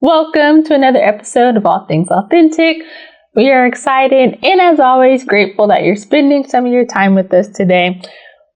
Welcome to another episode of All Things Authentic. We are excited and, as always, grateful that you're spending some of your time with us today.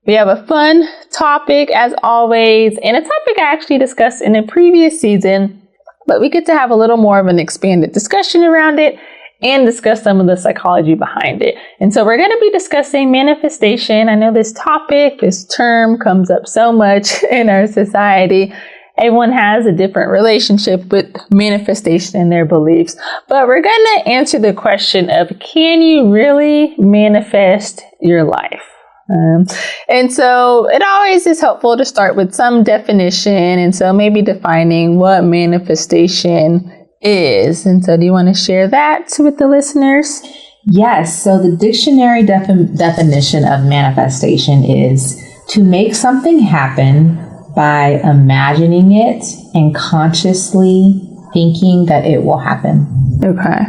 We have a fun topic, as always, and a topic I actually discussed in a previous season, but we get to have a little more of an expanded discussion around it and discuss some of the psychology behind it. And so we're going to be discussing manifestation. I know this topic, this term comes up so much in our society. Everyone has a different relationship with manifestation and their beliefs. But we're going to answer the question of, can you really manifest your life? And so it always is helpful to start with some definition. And so maybe defining what manifestation is. And so do you want to share that with the listeners? Yes. So the dictionary definition of manifestation is to make something happen by imagining it and consciously thinking that it will happen. Okay.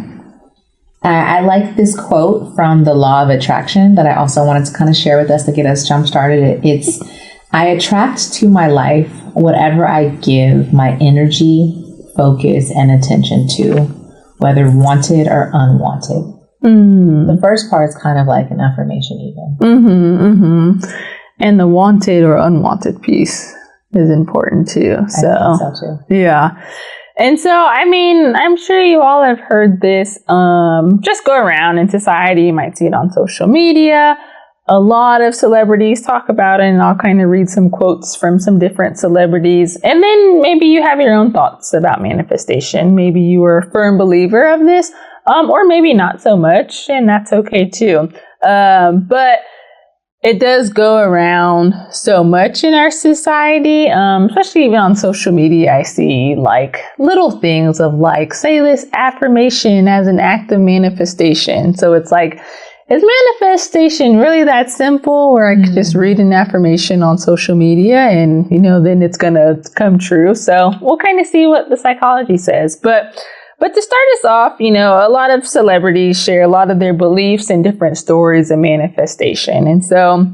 I like this quote from the Law of Attraction that I also wanted to kind of share with us to get us jump started. It's, I attract to my life whatever I give my energy, focus, and attention to, whether wanted or unwanted. The first part is kind of like an affirmation even. And the wanted or unwanted piece is important too. I think so too. Yeah. And so, I mean, I'm sure you all have heard this, just go around in society. You might see it on social media. A lot of celebrities talk about it, and I'll kind of read some quotes from some different celebrities. And then maybe you have your own thoughts about manifestation. Maybe you are a firm believer of this, or maybe not so much, and that's okay too. But it does go around so much in our society, especially even on social media. I see like little things of like, say this affirmation as an act of manifestation. So it's like, is manifestation really that simple where I could just read an affirmation on social media and, then it's going to come true? So we'll kind of see what the psychology says. But to start us off, a lot of celebrities share a lot of their beliefs and different stories of manifestation. And so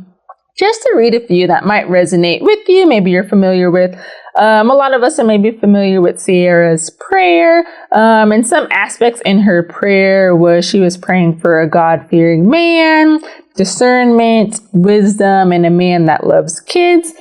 just to read a few that might resonate with you, maybe you're familiar with, a lot of us are maybe familiar with Sierra's prayer. And some aspects in her prayer was she was praying for a God-fearing man, discernment, wisdom, and a man that loves kids.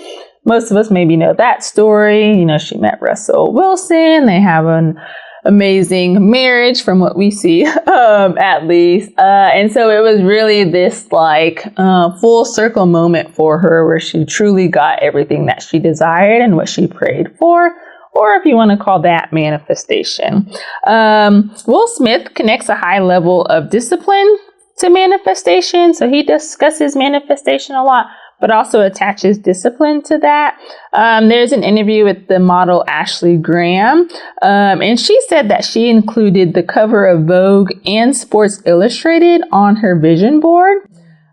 Most of us maybe know that story. She met Russell Wilson. They have an amazing marriage from what we see, at least. And so it was really this full circle moment for her where she truly got everything that she desired and what she prayed for, or if you want to call that manifestation. Will Smith connects a high level of discipline to manifestation. So he discusses manifestation a lot, but also attaches discipline to that. There's an interview with the model Ashley Graham, and she said that she included the cover of Vogue and Sports Illustrated on her vision board.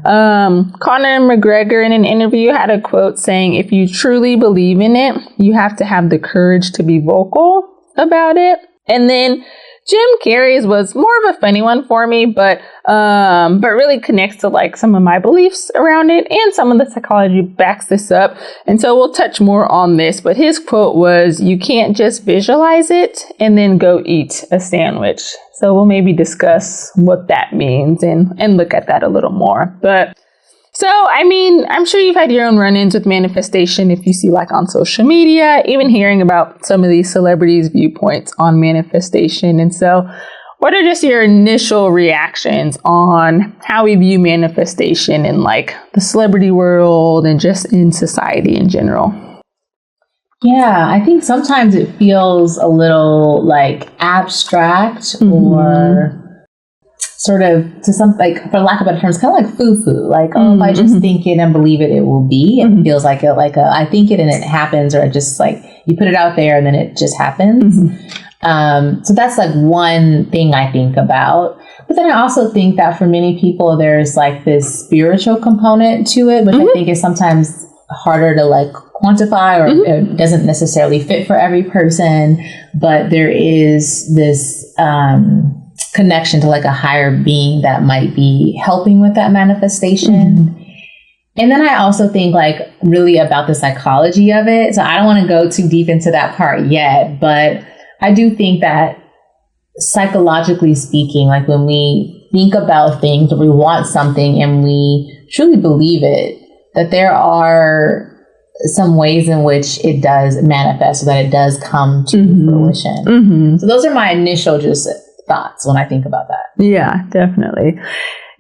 Conor McGregor in an interview had a quote saying, if you truly believe in it, you have to have the courage to be vocal about it. And then Jim Carrey's was more of a funny one for me, but really connects to some of my beliefs around it, and some of the psychology backs this up. And so we'll touch more on this, but his quote was, you can't just visualize it and then go eat a sandwich. So we'll maybe discuss what that means and look at that a little more. But so, I'm sure you've had your own run-ins with manifestation if you see on social media, even hearing about some of these celebrities' viewpoints on manifestation. And so what are just your initial reactions on how we view manifestation in the celebrity world and just in society in general? Yeah, I think sometimes it feels a little abstract or sort of to some, for lack of better terms, kind of like foo-foo. If I just think it and believe it, it will be. It feels like I think it and it happens, or just you put it out there and then it just happens. So that's one thing I think about. But then I also think that for many people, there's this spiritual component to it, which I think is sometimes harder to quantify, or it doesn't necessarily fit for every person. But there is this connection to a higher being that might be helping with that manifestation. And then I also think really about the psychology of it. So I don't want to go too deep into that part yet, but I do think that psychologically speaking, like when we think about things or we want something and we truly believe it, that there are some ways in which it does manifest, so that it does come to fruition. So those are my initial just thoughts when I think about that. Yeah, definitely.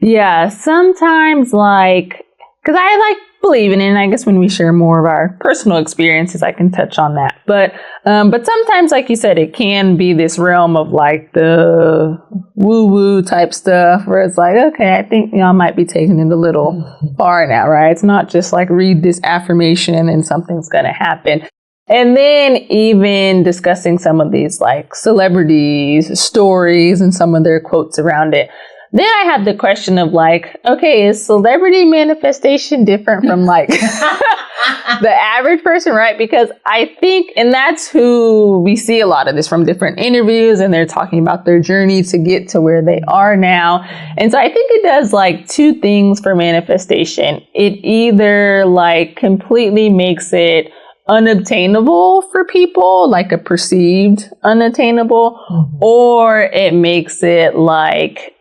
Yeah, sometimes like, because I like believe in it, and I guess when we share more of our personal experiences, I can touch on that. But sometimes, like you said, it can be this realm of like the woo-woo type stuff where it's like, okay, I think I might be taking it a little far now, right? It's not just like read this affirmation and then something's going to happen. And then even discussing some of these like celebrities' stories and some of their quotes around it. Then I had the question of like, okay, is celebrity manifestation different from like the average person, right? Because I think, and that's who we see a lot of this from different interviews, and they're talking about their journey to get to where they are now. And so I think it does like two things for manifestation. It either like completely makes it unobtainable for people, like a perceived unattainable, or it makes it like,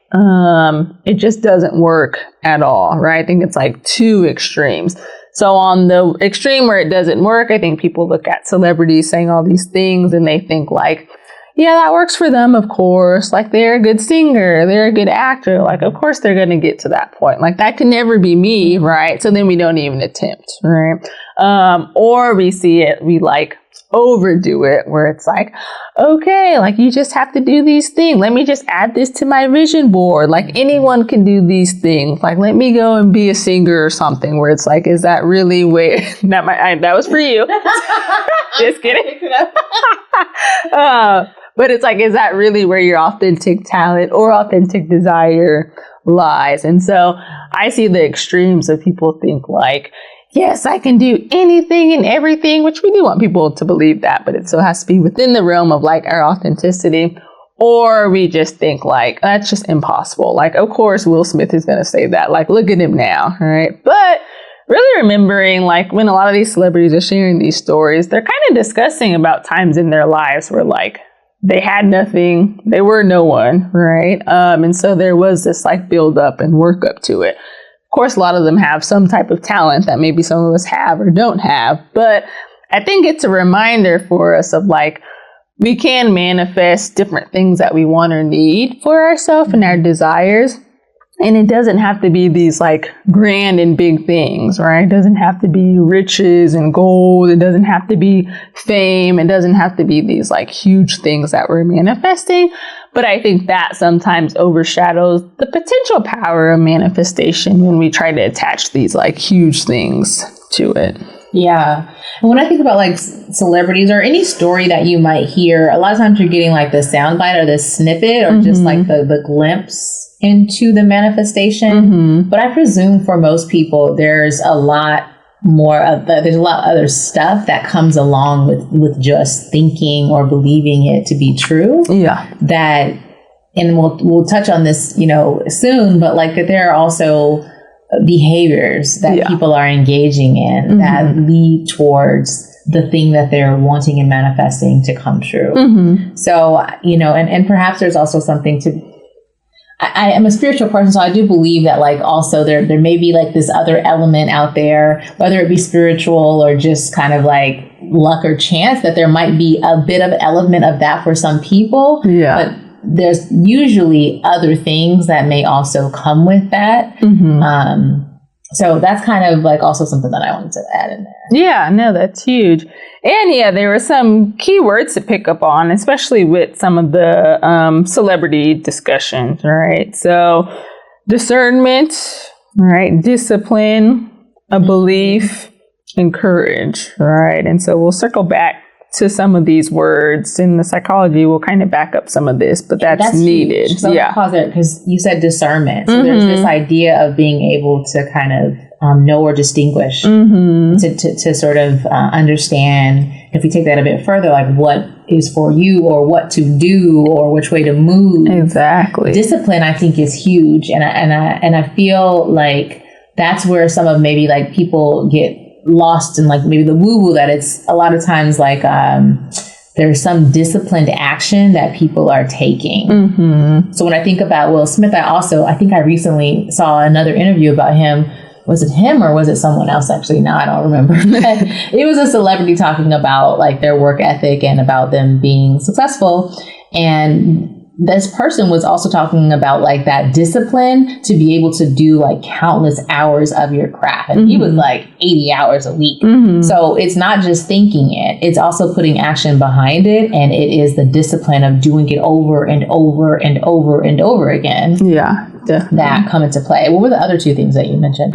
it just doesn't work at all, right? I think it's like two extremes. So on the extreme where it doesn't work, I think people look at celebrities saying all these things and they think like, yeah, that works for them, of course. Like they're a good singer, they're a good actor. Like, of course they're going to get to that point. Like that can never be me, right? So then we don't even attempt, right? Or we see it, we like overdo it where it's like, okay, like you just have to do these things. Let me just add this to my vision board. Like anyone can do these things. Like let me go and be a singer or something, where it's like, is that really where that was for you? Just kidding. But it's like, is that really where your authentic talent or authentic desire lies? And so I see the extremes of people think like, yes, I can do anything and everything, which we do want people to believe that, but it still has to be within the realm of like our authenticity. Or we just think like, that's just impossible. Like, of course, Will Smith is going to say that. Like, look at him now, right? But really remembering like when a lot of these celebrities are sharing these stories, they're kind of discussing about times in their lives where like they had nothing, they were no one, right? And so there was this like build up and work up to it. Of course, a lot of them have some type of talent that maybe some of us have or don't have. But I think it's a reminder for us of like, we can manifest different things that we want or need for ourselves and our desires. And it doesn't have to be these like grand and big things, right? It doesn't have to be riches and gold. It doesn't have to be fame. It doesn't have to be these like huge things that we're manifesting. But I think that sometimes overshadows the potential power of manifestation when we try to attach these like huge things to it. Yeah. And when I think about like celebrities or any story that you might hear, a lot of times you're getting like the soundbite or the snippet or just like the glimpse into the manifestation. But I presume for most people, there's a lot more of there's a lot of other stuff that comes along with just thinking or believing it to be true. Yeah. That, and we'll touch on this, soon, but like that there are also behaviors that people are engaging in that lead towards the thing that they're wanting and manifesting to come true. So, and perhaps there's also something to, I am a spiritual person, so I do believe that like also there may be like this other element out there, whether it be spiritual or just kind of like luck or chance, that there might be a bit of element of that for some people. Yeah. But there's usually other things that may also come with that. So that's kind of like also something that I wanted to add in there. Yeah, no, that's huge. And yeah, there were some key words to pick up on, especially with some of the celebrity discussions, right? So discernment, right? Discipline, a belief, and courage, right? And so we'll circle back to some of these words in the psychology. We'll kind of back up some of this, but that's needed. So yeah. Pause there, because you said discernment. So there's this idea of being able to kind of know or distinguish, to sort of understand, if we take that a bit further, like what is for you or what to do or which way to move. Exactly. Discipline, I think, is huge. And I feel like that's where some of maybe like people get lost in like maybe the woo-woo, that it's a lot of times like there's some disciplined action that people are taking. Mm-hmm. So when I think about Will Smith, I think I recently saw another interview about him. Was it him or was it someone else? Actually, no, I don't remember. It was a celebrity talking about like their work ethic and about them being successful. And this person was also talking about like that discipline to be able to do like countless hours of your craft. And he was like 80 hours a week. So it's not just thinking it, it's also putting action behind it. And it is the discipline of doing it over and over and over and over again. Yeah, definitely. That come into play. What were the other two things that you mentioned?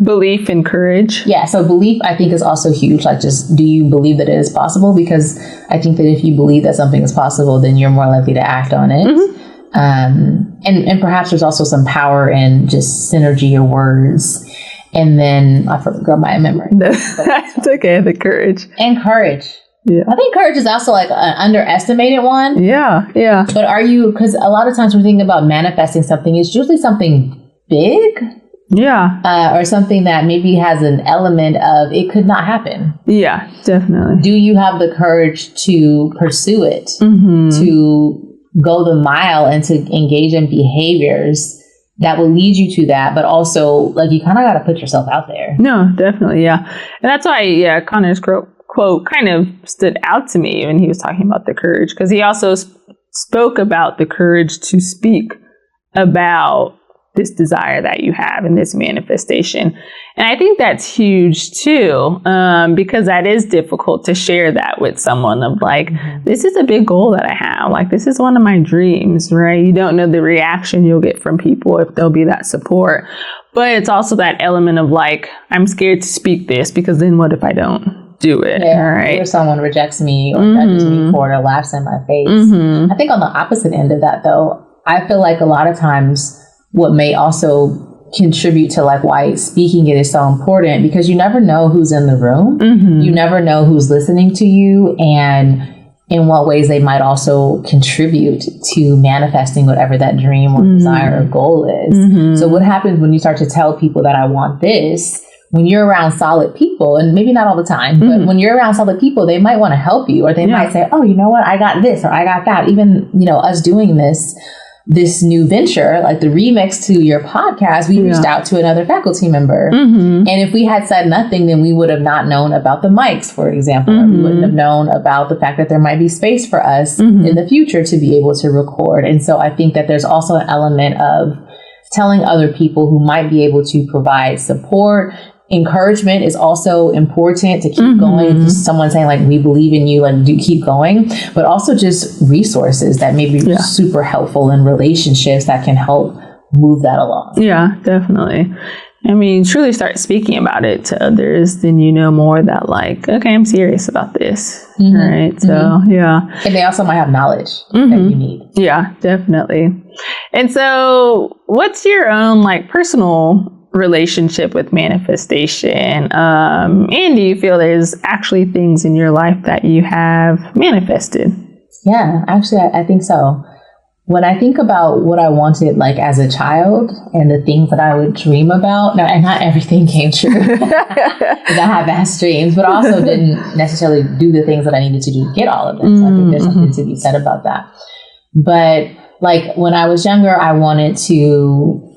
Belief and courage. Yeah, so belief I think is also huge. Like just, do you believe that it is possible? Because I think that if you believe that something is possible, then you're more likely to act on it. And perhaps there's also some power in just synergy of words. And then I forgot my memory. That's okay. The courage. And courage. Yeah. I think courage is also like an underestimated one. Yeah. Yeah. But because a lot of times we're thinking about manifesting something, it's usually something big. Yeah. Or something that maybe has an element of it could not happen. Yeah, definitely. Do you have the courage to pursue it, to go the mile and to engage in behaviors that will lead you to that, but also like you kind of got to put yourself out there. No, definitely. Yeah. And that's why, Connor's quote kind of stood out to me when he was talking about the courage, because he also spoke about the courage to speak about this desire that you have in this manifestation. And I think that's huge too, because that is difficult to share that with someone of like, this is a big goal that I have. Like, this is one of my dreams, right? You don't know the reaction you'll get from people if there'll be that support. But it's also that element of like, I'm scared to speak this because then what if I don't do it? Yeah, right? Or someone rejects me or judges me for it or laughs in my face. I think on the opposite end of that though, I feel like a lot of times what may also contribute to like why speaking it is so important, because you never know who's in the room. You never know who's listening to you and in what ways they might also contribute to manifesting whatever that dream or desire or goal is. So what happens when you start to tell people that I want this? When you're around solid people, and maybe not all the time, but when you're around solid people, they might want to help you, or they might say, oh, you know what? I got this, or I got that. Even, us doing this new venture, like the remix to your podcast, we reached out to another faculty member. And if we had said nothing, then we would have not known about the mics, for example. Or we wouldn't have known about the fact that there might be space for us in the future to be able to record. And so I think that there's also an element of telling other people who might be able to provide support. Encouragement is also important to keep going. Just someone saying like, we believe in you, like do keep going, but also just resources that may be super helpful in relationships that can help move that along. Yeah, definitely. I mean, truly start speaking about it to others, then you know more that like, okay, I'm serious about this. Right. So, And they also might have knowledge that you need. Yeah, definitely. And so what's your own like personal relationship with manifestation? And do you feel there's actually things in your life that you have manifested? Yeah, actually, I think so. When I think about what I wanted like as a child and the things that I would dream about, now, and not everything came true, because I have vast dreams, but also didn't necessarily do the things that I needed to do to get all of them. So I think there's something to be said about that. But like when I was younger, I wanted to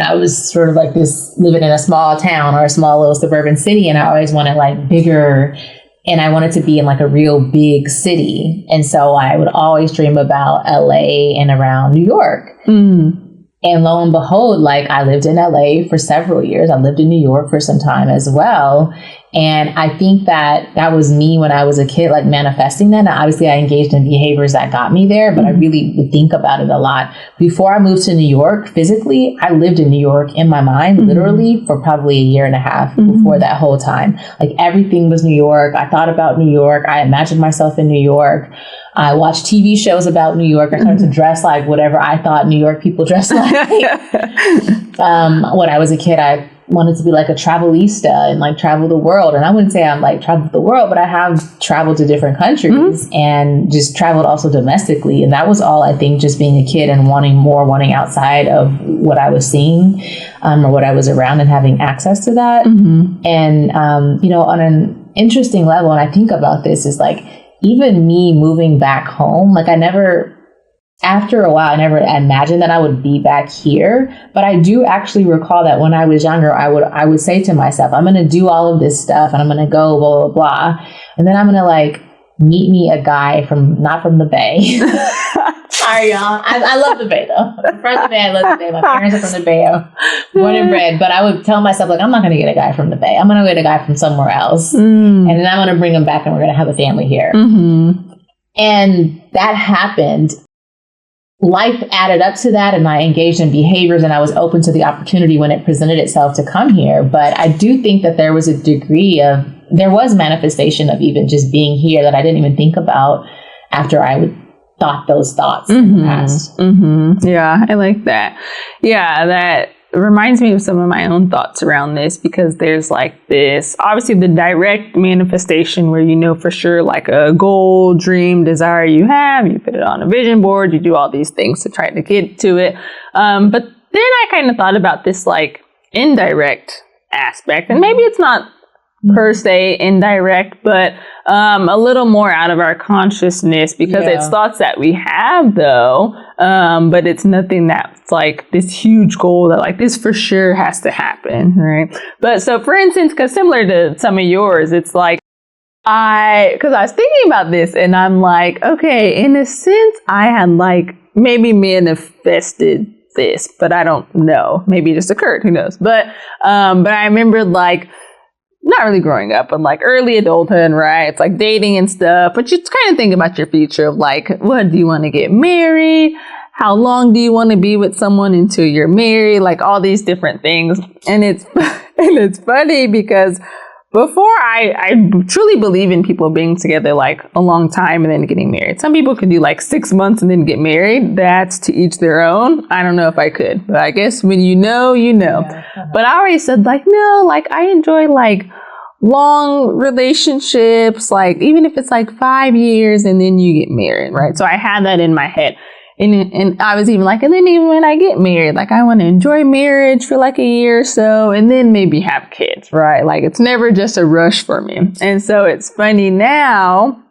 I was sort of like this living in a small town or a small little suburban city, and I always wanted like bigger, and I wanted to be in like a real big city. And so I would always dream about LA and around New York. And lo and behold, like I lived in LA for several years. I lived in New York for some time as well. And I think that was me when I was a kid, like manifesting that. Now, obviously, I engaged in behaviors that got me there, but I really would think about it a lot. Before I moved to New York, physically, I lived in New York in my mind, literally, for probably a year and a half before that whole time. Like everything was New York. I thought about New York. I imagined myself in New York. I watched TV shows about New York. I started to dress like whatever I thought New York people dressed like. When I was a kid, I wanted to be like a travelista and like travel the world. And I wouldn't say I'm like traveled the world, but I have traveled to different countries and just traveled also domestically. And that was all, I think, just being a kid and wanting more, wanting outside of what I was seeing or what I was around and having access to that. And, on an interesting level, and I think about this, is like, even me moving back home, like after a while, I never imagined that I would be back here. But I do actually recall that when I was younger, I would say to myself, I'm going to do all of this stuff and I'm going to go blah, blah, blah. And then I'm going to like meet me a guy not from the Bay. Sorry, y'all. I love the Bay though. I'm from the Bay. I love the Bay. My parents are from the Bay. Born and bred. But I would tell myself, like, I'm not going to get a guy from the Bay. I'm going to get a guy from somewhere else. And then I'm going to bring him back and we're going to have a family here. And that happened. Life added up to that, and I engaged in behaviors, and I was open to the opportunity when it presented itself to come here. But I do think that there was manifestation of even just being here that I didn't even think about after I would thought those thoughts in the past. Yeah, I like that. Yeah, that reminds me of some of my own thoughts around this, because there's like this, obviously the direct manifestation where you know for sure like a goal, dream, desire you have, you put it on a vision board, you do all these things to try to get to it. But then I kind of thought about this like indirect aspect, and maybe it's not per se indirect, but a little more out of our consciousness, because it's thoughts that we have though, but it's nothing that's like this huge goal that like this for sure has to happen, right? But so for instance, because similar to some of yours, it's like because I was thinking about this and I'm like, okay, in a sense I had like maybe manifested this, but I don't know, maybe it just occurred, who knows? But I remember like not really growing up, but like early adulthood, right? It's like dating and stuff, but you kind of think about your future of like, what do you want to get married? How long do you want to be with someone until you're married? Like all these different things. And it's funny because before I truly believe in people being together like a long time and then getting married. Some people could do like 6 months and then get married. That's to each their own. I don't know if I could, but I guess when you know, you know. Yeah. But I always said like, no, like I enjoy like long relationships, like even if it's like 5 years and then you get married, right? So I had that in my head. And I was even like, and then even when I get married, like I want to enjoy marriage for like a year or so and then maybe have kids, right? Like it's never just a rush for me. And so it's funny now,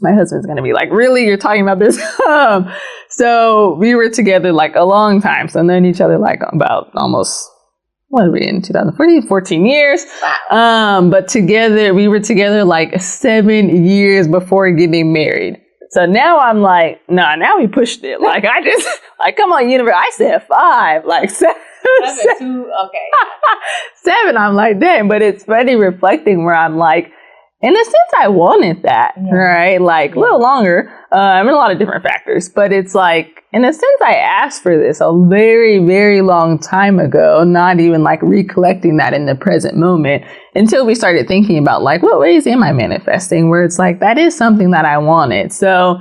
my husband's going to be like, really? You're talking about this? So we were together like a long time. So known each other like about almost, what are we in 14 years. Wow. But we were together like 7 years before getting married. So now I'm like, nah, now we pushed it. Like I just, like, come on, universe. I said 5, like 7. 2, okay. 7, I'm like, dang. But it's funny reflecting where I'm like, in a sense, I wanted that, right? Like a little longer. I mean, a lot of different factors. But it's like, in a sense, I asked for this a very, very long time ago, not even like recollecting that in the present moment until we started thinking about like, what ways am I manifesting? Where it's like, that is something that I wanted. So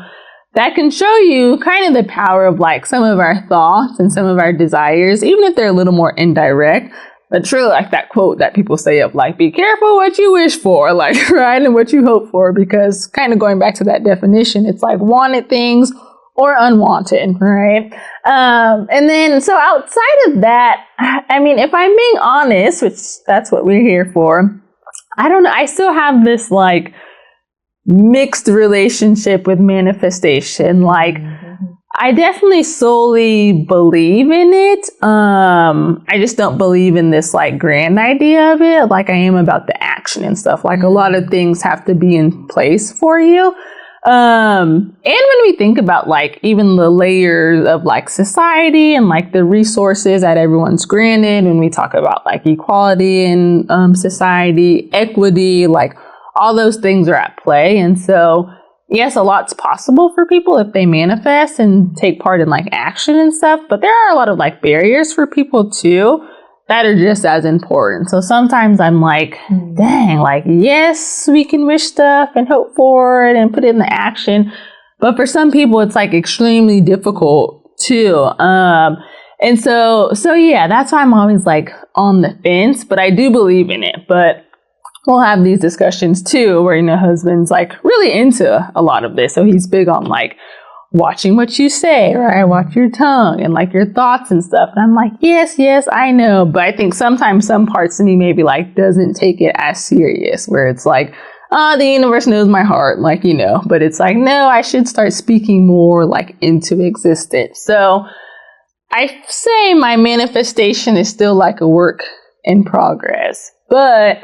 that can show you kind of the power of like some of our thoughts and some of our desires, even if they're a little more indirect. But truly like that quote that people say of like, be careful what you wish for, like, right? And what you hope for, because kind of going back to that definition, it's like wanted things or unwanted, right? And then, so outside of that, I mean, if I'm being honest, which that's what we're here for, I don't know, I still have this like mixed relationship with manifestation. Like, I definitely solely believe in it. I just don't believe in this like grand idea of it, like I am about the action and stuff. Like a lot of things have to be in place for you. And when we think about like even the layers of like society and like the resources that everyone's granted, when we talk about like equality in society, equity, like all those things are at play. And so yes, a lot's possible for people if they manifest and take part in like action and stuff, but there are a lot of like barriers for people too that are just as important. So sometimes I'm like, dang, like, yes, we can wish stuff and hope for it and put it into action. But for some people, it's like extremely difficult too. And so yeah, that's why I'm always like on the fence, but I do believe in it. But we'll have these discussions too, where, you know, husband's like really into a lot of this. So he's big on like watching what you say, right? Watch your tongue and like your thoughts and stuff. And I'm like, yes, I know. But I think sometimes some parts of me maybe like doesn't take it as serious, where it's like, the universe knows my heart, like, but it's like, no, I should start speaking more like into existence. So I say my manifestation is still like a work in progress, but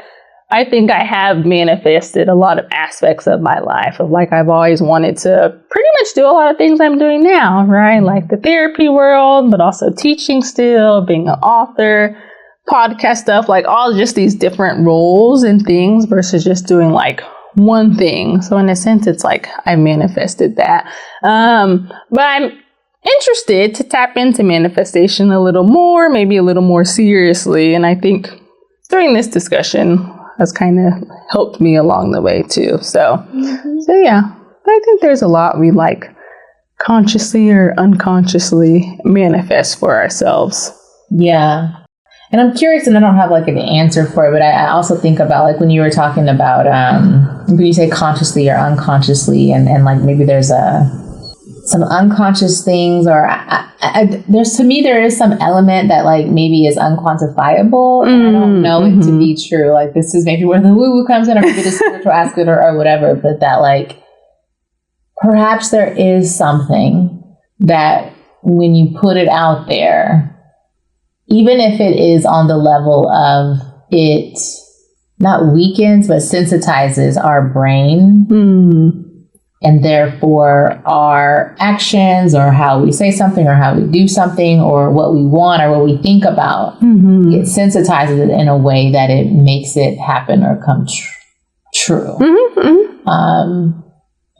I think I have manifested a lot of aspects of my life of like, I've always wanted to pretty much do a lot of things I'm doing now, right? Like the therapy world, but also teaching still, being an author, podcast stuff, like all just these different roles and things versus just doing like one thing. So in a sense, it's like I manifested that. But I'm interested to tap into manifestation a little more, maybe a little more seriously. And I think during this discussion has kind of helped me along the way too. So yeah, I think there's a lot we like consciously or unconsciously manifest for ourselves. Yeah. And I'm curious, and I don't have like an answer for it, but I also think about like when you were talking about when you say consciously or unconsciously, and like maybe there's some unconscious things, or there's, to me, there is some element that like maybe is unquantifiable. And I don't know it to be true. Like this is maybe where the woo-woo comes in, or maybe the spiritual aspect or whatever, but that like perhaps there is something that when you put it out there, even if it is on the level of it not weakens, but sensitizes our brain, and therefore our actions or how we say something or how we do something or what we want or what we think about, it sensitizes it in a way that it makes it happen or come true.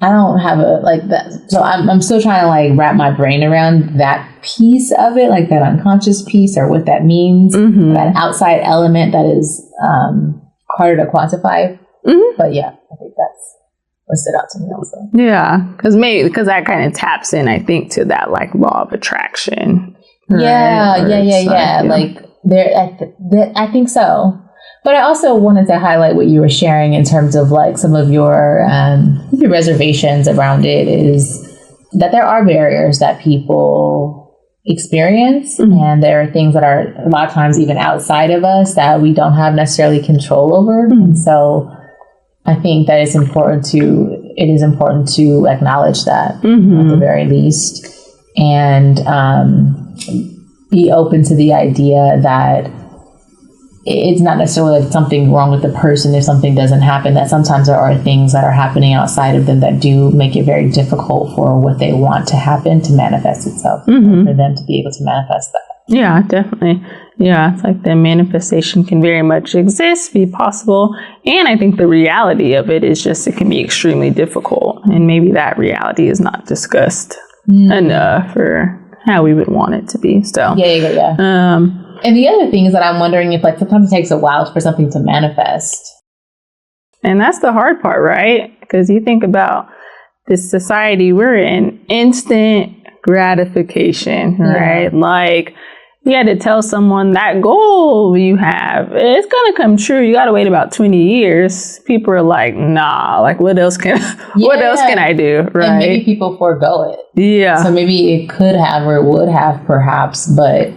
I don't have a like that. So I'm still trying to like wrap my brain around that piece of it, like that unconscious piece or what that means, that outside element that is harder to quantify. But yeah, I think that's what stood out to me also. Yeah, because that kind of taps in, I think, to that like law of attraction. Right? Yeah. Like there, I think so. But I also wanted to highlight what you were sharing in terms of like some of your reservations around it, is that there are barriers that people experience, and there are things that are a lot of times even outside of us that we don't have necessarily control over. And so I think that it is important to acknowledge that at the very least, and be open to the idea that it's not necessarily like something wrong with the person if something doesn't happen, that sometimes there are things that are happening outside of them that do make it very difficult for what they want to happen to manifest itself, for them to be able to manifest that. Yeah, definitely. Yeah, it's like the manifestation can very much exist, be possible. And I think the reality of it is just it can be extremely difficult. And maybe that reality is not discussed enough for how we would want it to be. So Yeah. And the other thing is that I'm wondering if like sometimes it takes a while for something to manifest. And that's the hard part, right? Because you think about this society we're in, instant gratification, right? Like you had to tell someone that goal you have, it's going to come true. You got to wait about 20 years. People are like, nah, like what else can I do? Right. And maybe people forego it. Yeah. So maybe it could have, or it would have perhaps, but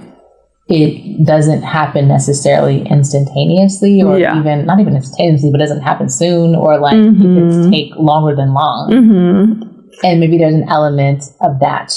it doesn't happen necessarily instantaneously, or even not even instantaneously, but doesn't happen soon, or like it could take longer than long. And maybe there's an element of that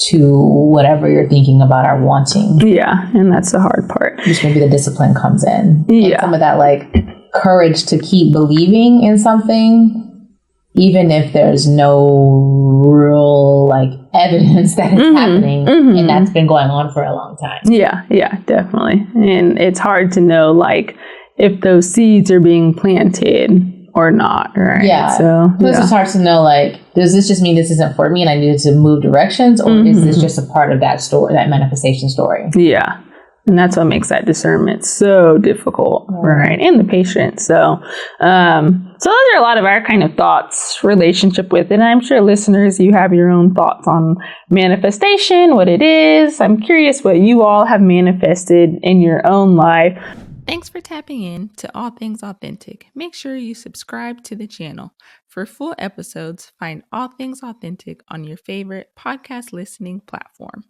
to whatever you're thinking about or wanting. Yeah, and that's the hard part. Which maybe the discipline comes in. Yeah. And some of that like courage to keep believing in something, even if there's no real like evidence that it's happening, and that's been going on for a long time. Yeah, definitely. And it's hard to know like if those seeds are being planted or not, right? Yeah. So it's hard to know like, does this just mean this isn't for me and I need to move directions, or is this just a part of that story, that manifestation story? Yeah. And that's what makes that discernment so difficult, right? And the patience. So those are a lot of our kind of thoughts, relationship with it. And I'm sure listeners, you have your own thoughts on manifestation, what it is. I'm curious what you all have manifested in your own life. Thanks for tapping in to All Things Authentic. Make sure you subscribe to the channel. For full episodes, find All Things Authentic on your favorite podcast listening platform.